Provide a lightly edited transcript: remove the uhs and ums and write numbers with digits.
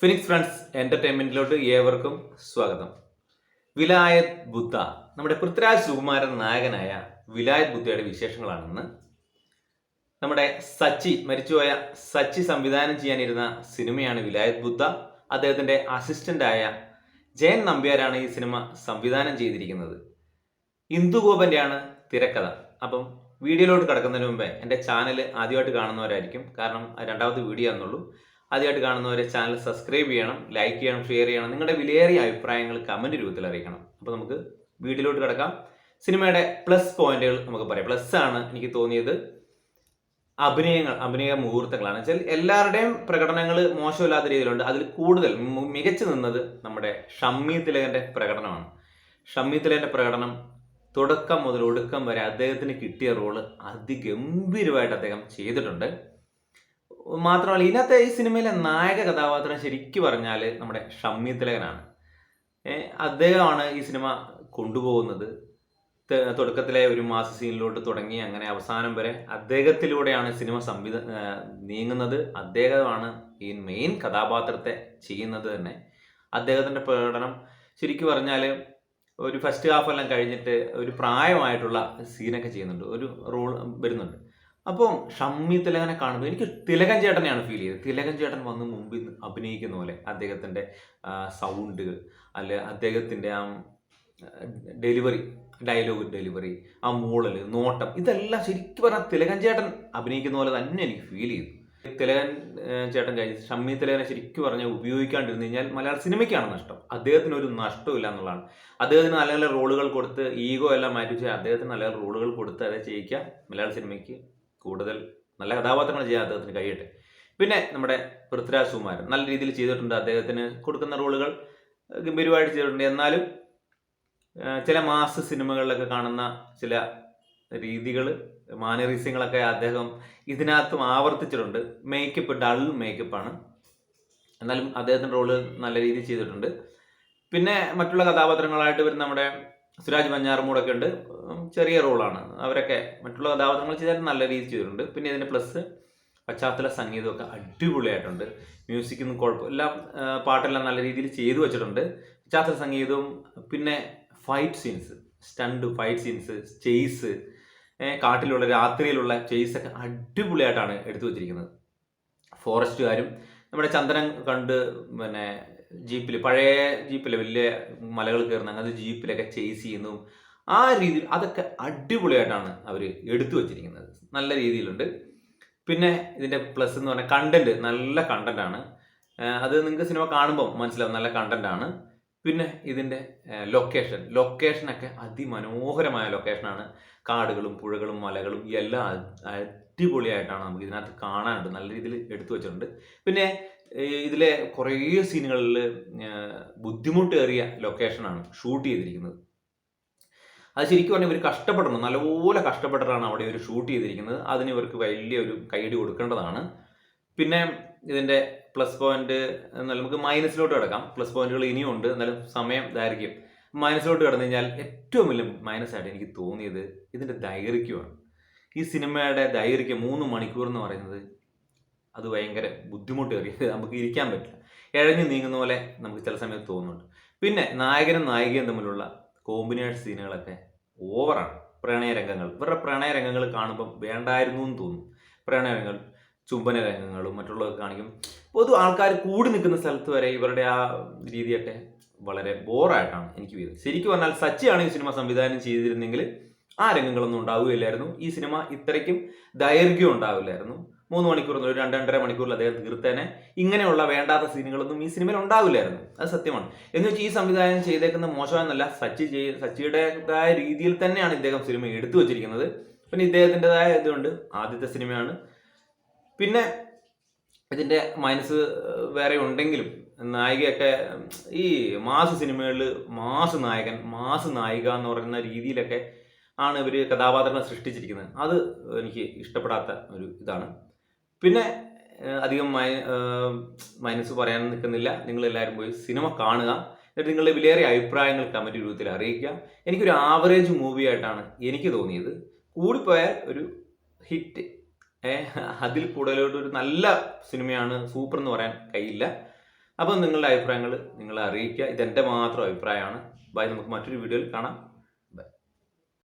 Phoenix friends എന്റർടൈൻമെന്റിലോട്ട് ഏവർക്കും സ്വാഗതം. വിലായത് ബുദ്ധ, നമ്മുടെ പൃഥ്വിരാജ് സുകുമാരൻ നായകനായ വിലായത് ബുദ്ധയുടെ വിശേഷങ്ങളാണെന്ന്. നമ്മുടെ മരിച്ചുപോയ സച്ചി സംവിധാനം ചെയ്യാനിരുന്ന സിനിമയാണ് വിലായത് ബുദ്ധ. അദ്ദേഹത്തിന്റെ അസിസ്റ്റന്റായ ജയൻ നമ്പ്യാരാണ് ഈ സിനിമ സംവിധാനം ചെയ്തിരിക്കുന്നത്. ഇന്ദുഗോപന്റെയാണ് തിരക്കഥ. അപ്പം വീഡിയോയിലോട്ട് കിടക്കുന്നതിന് മുമ്പേ എൻ്റെ ചാനൽ ആദ്യമായിട്ട് കാണുന്നവരായിരിക്കും, കാരണം രണ്ടാമത്തെ വീഡിയോ ആണെന്നുള്ളൂ. ആദ്യമായിട്ട് കാണുന്നവരെ ചാനൽ സബ്സ്ക്രൈബ് ചെയ്യണം, ലൈക്ക് ചെയ്യണം, ഷെയർ ചെയ്യണം. നിങ്ങളുടെ വിലയേറിയ അഭിപ്രായങ്ങൾ കമന്റ് രൂപത്തിൽ അറിയിക്കണം. അപ്പോൾ നമുക്ക് വീഡിയോയിലോട്ട് കിടക്കാം. സിനിമയുടെ പ്ലസ് പോയിന്റുകൾ നമുക്ക് പറയാം. പ്ലസ് ആണ് എനിക്ക് തോന്നിയത് അഭിനയ മുഹൂർത്തങ്ങളാണ്. വെച്ചാൽ എല്ലാവരുടെയും പ്രകടനങ്ങൾ മോശമില്ലാത്ത രീതിയിലുണ്ട്. അതിൽ കൂടുതൽ മികച്ചു നിന്നത് നമ്മുടെ ഷമ്മി തിലകന്റെ പ്രകടനമാണ്. ഷമ്മി തിലകന്റെ പ്രകടനം തുടക്കം മുതൽ ഒടുക്കം വരെ അദ്ദേഹത്തിന് കിട്ടിയ റോള് അതിഗംഭീരമായിട്ട് അദ്ദേഹം ചെയ്തിട്ടുണ്ട്. മാത്രമല്ല, ഇതിനകത്തെ ഈ സിനിമയിലെ നായക കഥാപാത്രം ശരിക്കും പറഞ്ഞാൽ നമ്മുടെ ഷമ്മി തിലകനാണ്. അദ്ദേഹമാണ് ഈ സിനിമ കൊണ്ടുപോകുന്നത്. തുടക്കത്തിലെ ഒരു മാസ സീനിലോട്ട് തുടങ്ങി അങ്ങനെ അവസാനം വരെ അദ്ദേഹത്തിലൂടെയാണ് സിനിമ നീങ്ങുന്നത്. അദ്ദേഹമാണ് ഈ മെയിൻ കഥാപാത്രത്തെ ചെയ്യുന്നത് തന്നെ. അദ്ദേഹത്തിന്റെ പ്രകടനം ശരിക്കും പറഞ്ഞാൽ ഒരു ഫസ്റ്റ് ഹാഫ് എല്ലാം കഴിഞ്ഞിട്ട് ഒരു പ്രായമായിട്ടുള്ള സീനൊക്കെ ചെയ്യുന്നുണ്ട്, ഒരു റോൾ വരുന്നുണ്ട്. അപ്പോൾ ഷമ്മി തിലകനെ കാണുമ്പോൾ എനിക്ക് തിലകൻ ചേട്ടനെയാണ് ഫീൽ ചെയ്തത്. തിലകൻ ചേട്ടൻ വന്ന് മുമ്പിൽ അഭിനയിക്കുന്ന പോലെ അദ്ദേഹത്തിൻ്റെ സൗണ്ട്, അല്ലെ അദ്ദേഹത്തിൻ്റെ ആ ഡയലോഗ് ഡെലിവറി, ആ മൂളൽ, നോട്ടം, ഇതെല്ലാം ശരിക്കും പറഞ്ഞാൽ തിലകൻ ചേട്ടൻ അഭിനയിക്കുന്ന പോലെ തന്നെ എനിക്ക് ഫീൽ ചെയ്തു. തിലകൻ ചേട്ടൻ ഷമ്മി തിലകനെ ശരിക്കും പറഞ്ഞാൽ ഉപയോഗിക്കാണ്ടിരുന്നു കഴിഞ്ഞാൽ മലയാള സിനിമയ്ക്കാണ് നഷ്ടം. അദ്ദേഹത്തിന് ഒരു നഷ്ടമില്ല എന്നുള്ളതാണ്. അദ്ദേഹത്തിന് നല്ല നല്ല റോളുകൾ കൊടുത്ത് ഈഗോ എല്ലാം മാറ്റി വെച്ചാൽ അദ്ദേഹത്തിന് നല്ല റോളുകൾ കൊടുത്ത് അത് ചെയ്യിക്കുക. മലയാള സിനിമയ്ക്ക് കൂടുതൽ നല്ല കഥാപാത്രങ്ങൾ ചെയ്യാൻ അദ്ദേഹത്തിന് കഴിയട്ടെ. പിന്നെ നമ്മുടെ പൃഥ്വിരാജ് സുകുമാരൻ നല്ല രീതിയിൽ ചെയ്തിട്ടുണ്ട്. അദ്ദേഹത്തിന് കൊടുക്കുന്ന റോളുകൾ ഗംഭീരമായിട്ട് ചെയ്തിട്ടുണ്ട്. എന്നാലും ചില മാസ് സിനിമകളിലൊക്കെ കാണുന്ന ചില രീതികൾ, മാനറിസങ്ങളൊക്കെ അദ്ദേഹം ഇതിനകത്തും ആവർത്തിച്ചിട്ടുണ്ട്. മേക്കപ്പ് ഡൾ മേക്കപ്പാണ്, എന്നാലും അദ്ദേഹത്തിൻ്റെ റോള് നല്ല രീതിയിൽ ചെയ്തിട്ടുണ്ട്. പിന്നെ മറ്റുള്ള കഥാപാത്രങ്ങളായിട്ട് വരുന്ന നമ്മുടെ സുരാജ് വെഞ്ഞാറമൂടൊക്കെ ഉണ്ട്, ചെറിയ റോളാണ്. അവരൊക്കെ മറ്റുള്ള കഥാപാത്രങ്ങൾ ചെയ്താലും നല്ല രീതിയിൽ ചെയ്തിട്ടുണ്ട്. പിന്നെ ഇതിൻ്റെ പ്ലസ് പശ്ചാത്തല സംഗീതമൊക്കെ അടിപൊളിയായിട്ടുണ്ട്. മ്യൂസിക്കൊന്നും കുഴപ്പമില്ല, പാട്ടെല്ലാം നല്ല രീതിയിൽ ചെയ്തു വെച്ചിട്ടുണ്ട്. പശ്ചാത്തല സംഗീതവും പിന്നെ fight scenes, stunt fight scenes, chase, കാട്ടിലുള്ള രാത്രിയിലുള്ള ചേസൊക്കെ അടിപൊളിയായിട്ടാണ് എടുത്തു വച്ചിരിക്കുന്നത്. ഫോറസ്റ്റുകാരും നമ്മുടെ ചന്ദനം കണ്ട് പിന്നെ ജീപ്പിൽ, പഴയ ജീപ്പിൽ വലിയ മലകൾ കയറുന്ന അങ്ങനത്തെ ജീപ്പിലൊക്കെ ചേസ് ചെയ്യുന്നതും ആ രീതിയിൽ അതൊക്കെ അടിപൊളിയായിട്ടാണ് അവർ എടുത്തു വച്ചിരിക്കുന്നത്. നല്ല രീതിയിലുണ്ട്. പിന്നെ ഇതിൻ്റെ പ്ലസ് എന്ന് പറഞ്ഞാൽ കണ്ടന്റ്, നല്ല കണ്ടന്റാണ്. അത് നിങ്ങൾക്ക് സിനിമ കാണുമ്പോൾ മനസ്സിലാവും, നല്ല കണ്ടന്റാണ്. പിന്നെ ഇതിൻ്റെ ലൊക്കേഷനൊക്കെ അതിമനോഹരമായ ലൊക്കേഷനാണ്. കാടുകളും പുഴകളും മലകളും എല്ലാം അടിപൊളിയായിട്ടാണ് നമുക്ക് ഇതിനകത്ത് കാണാനുണ്ട്. നല്ല രീതിയിൽ എടുത്തു വെച്ചിട്ടുണ്ട്. പിന്നെ ഇതിലെ കുറേ സീനുകളിൽ ബുദ്ധിമുട്ടേറിയ ലൊക്കേഷനാണ് ഷൂട്ട് ചെയ്തിരിക്കുന്നത്. അത് ശരിക്കും പറഞ്ഞാൽ ഇവർ കഷ്ടപ്പെടണം, നല്ലപോലെ കഷ്ടപ്പെട്ടിട്ടാണ് അവിടെ ഇവർ ഷൂട്ട് ചെയ്തിരിക്കുന്നത്. അതിന് ഇവർക്ക് വലിയൊരു കൈയടി കൊടുക്കേണ്ടതാണ്. പിന്നെ ഇതിൻ്റെ പ്ലസ് പോയിന്റ് എന്നാൽ നമുക്ക് മൈനസിലോട്ട് കിടക്കാം. പ്ലസ് പോയിന്റുകൾ ഇനിയും ഉണ്ട്, എന്നാലും സമയം ദൈർഘ്യം. മൈനസിലോട്ട് കിടന്നു കഴിഞ്ഞാൽ ഏറ്റവും വലിയ മൈനസായിട്ട് എനിക്ക് തോന്നിയത് ഇതിൻ്റെ ദൈർഘ്യമാണ്. ഈ സിനിമയുടെ ദൈർഘ്യം 3 മണിക്കൂർ എന്ന് പറയുന്നത് അത് ഭയങ്കര ബുദ്ധിമുട്ടേറിയത്, നമുക്ക് ഇരിക്കാൻ പറ്റില്ല. ഇഴഞ്ഞു നീങ്ങുന്ന പോലെ നമുക്ക് ചില സമയത്ത് തോന്നുന്നുണ്ട്. പിന്നെ നായകനും നായികയും തമ്മിലുള്ള കോമ്പിനേഷൻ സീനുകളൊക്കെ ഓവറാണ്. ഇവരുടെ പ്രണയരംഗങ്ങൾ കാണുമ്പം വേണ്ടായിരുന്നു എന്ന് തോന്നും. പ്രണയരംഗങ്ങൾ, ചുംബന രംഗങ്ങളും മറ്റുള്ളതൊക്കെ കാണിക്കും. പൊതു ആൾക്കാർ കൂടി നിൽക്കുന്ന സ്ഥലത്ത് വരെ ഇവരുടെ ആ രീതിയൊക്കെ വളരെ ബോറായിട്ടാണ് എനിക്ക് വീഴുന്നത്. ശരിക്കും പറഞ്ഞാൽ സച്ചിയാണ് ഈ സിനിമ സംവിധാനം ചെയ്തിരുന്നെങ്കിൽ ആ രംഗങ്ങളൊന്നും ഉണ്ടാവുകയില്ലായിരുന്നു. ഈ സിനിമ ഇത്രയ്ക്കും ദൈർഘ്യം ഉണ്ടാവില്ലായിരുന്നു. 3 മണിക്കൂർ, 2-2.5 മണിക്കൂറിൽ അദ്ദേഹം തീർത്തേനെ. ഇങ്ങനെയുള്ള വേണ്ടാത്ത സീനുകളൊന്നും ഈ സിനിമയിൽ ഉണ്ടാവില്ലായിരുന്നു. അത് സത്യമാണ്. എന്ന് വെച്ചാൽ ഈ സംവിധാനം ചെയ്തേക്കുന്ന മോശമെന്നല്ല, സച്ചിയുടേതായ രീതിയിൽ തന്നെയാണ് ഇദ്ദേഹം സിനിമ എടുത്തു വച്ചിരിക്കുന്നത്. പിന്നെ ഇദ്ദേഹത്തിൻ്റെതായ ഇതുകൊണ്ട് ആദ്യത്തെ സിനിമയാണ്. പിന്നെ ഇതിൻ്റെ മൈനസ് വേറെ ഉണ്ടെങ്കിലും നായികയൊക്കെ ഈ മാസ് സിനിമകളിൽ മാസ് നായകൻ, മാസ് നായിക എന്ന് പറയുന്ന രീതിയിലൊക്കെ ആണ് ഇവർ കഥാപാത്രങ്ങളെ സൃഷ്ടിച്ചിരിക്കുന്നത്. അത് എനിക്ക് ഇഷ്ടപ്പെടാത്ത ഒരു ഇതാണ്. പിന്നെ അധികം മൈനസ് പറയാൻ നിൽക്കുന്നില്ല. നിങ്ങളെല്ലാവരും പോയി സിനിമ കാണുക. എന്നിട്ട് നിങ്ങളുടെ വിലയേറിയ അഭിപ്രായങ്ങൾ കമൻറ്റ് രൂപത്തിൽ അറിയിക്കുക. എനിക്കൊരു ആവറേജ് മൂവി ആയിട്ടാണ് എനിക്ക് തോന്നിയത്. കൂടിപ്പോയാൽ ഒരു ഹിറ്റ്, അതിൽ കൂടുതലോട്ട് ഒരു നല്ല സിനിമയാണ്, സൂപ്പർ എന്ന് പറയാൻ കഴിയില്ല. അപ്പം നിങ്ങളുടെ അഭിപ്രായങ്ങൾ നിങ്ങളെ അറിയിക്കുക. ഇതെൻ്റെ മാത്രം അഭിപ്രായമാണ്. ബൈ, നമുക്ക് മറ്റൊരു വീഡിയോയിൽ കാണാം.